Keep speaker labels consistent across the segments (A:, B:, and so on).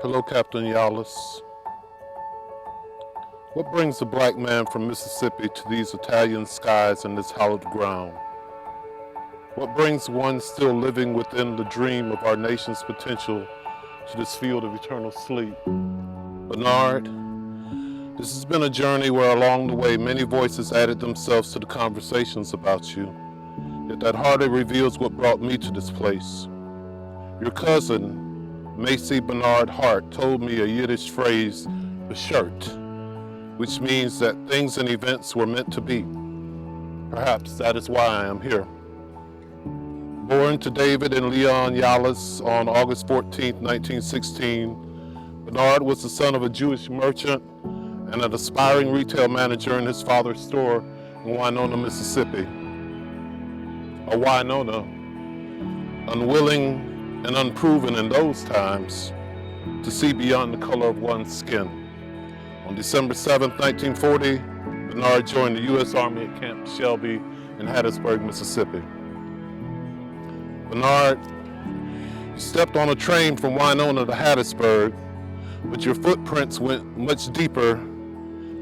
A: Hello, Captain Yolles. What brings a black man from Mississippi to these Italian skies and this hallowed ground? What brings one still living within the dream of our nation's potential to this field of eternal sleep? Bernard, this has been a journey where along the way many voices added themselves to the conversations about you. Yet that hardly reveals what brought me to this place. Your cousin, Macy Bernard Hart, told me a Yiddish phrase, "beshirt," which means that things and events were meant to be. Perhaps that is why I am here. Born to David and Leon Yolles on August 14, 1916, Bernard was the son of a Jewish merchant and an aspiring retail manager in his father's store in Winona, Mississippi. A Winona, unwilling and unproven in those times to see beyond the color of one's skin. On December 7, 1940, Bernard joined the U.S. Army at Camp Shelby in Hattiesburg, Mississippi. Bernard, you stepped on a train from Winona to Hattiesburg, but your footprints went much deeper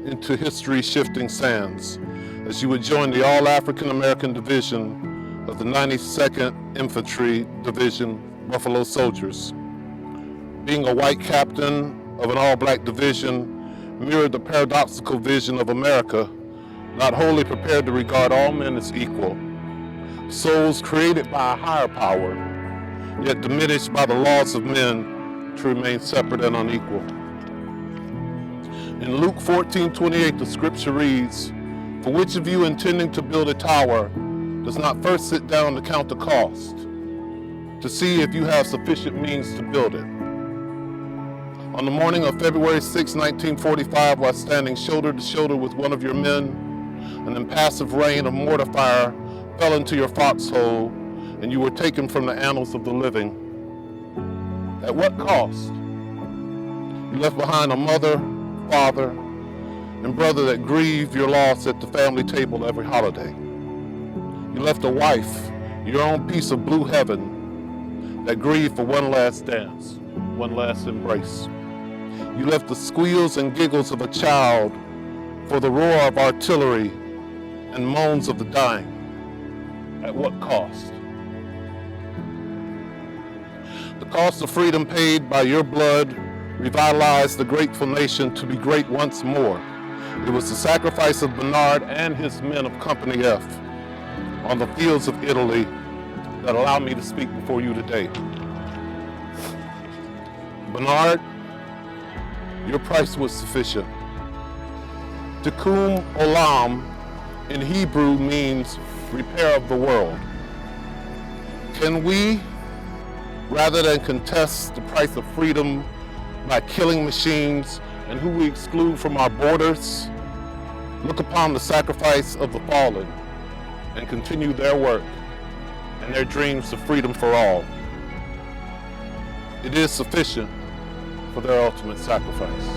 A: into history's shifting sands as you would join the All-African American Division of the 92nd Infantry Division Buffalo Soldiers. Being a white captain of an all-black division mirrored the paradoxical vision of America, not wholly prepared to regard all men as equal, souls created by a higher power, yet diminished by the laws of men to remain separate and unequal. In Luke 14:28, the scripture reads, "For which of you intending to build a tower does not first sit down to count the cost, to see if you have sufficient means to build it?" On the morning of February 6, 1945, while standing shoulder to shoulder with one of your men, an impassive rain of mortar fire fell into your foxhole and you were taken from the annals of the living. At what cost? You left behind a mother, father, and brother that grieved your loss at the family table every holiday. You left a wife, your own piece of blue heaven, that grieved for one last dance, one last embrace. You left the squeals and giggles of a child for the roar of artillery and moans of the dying. At what cost? The cost of freedom paid by your blood revitalized the grateful nation to be great once more. It was the sacrifice of Bernard and his men of Company F on the fields of Italy that allow me to speak before you today. Bernard, your price was sufficient. Tikkun Olam in Hebrew means repair of the world. Can we, rather than contest the price of freedom by killing machines and who we exclude from our borders, look upon the sacrifice of the fallen and continue their work and their dreams of freedom for all? It is sufficient for their ultimate sacrifice.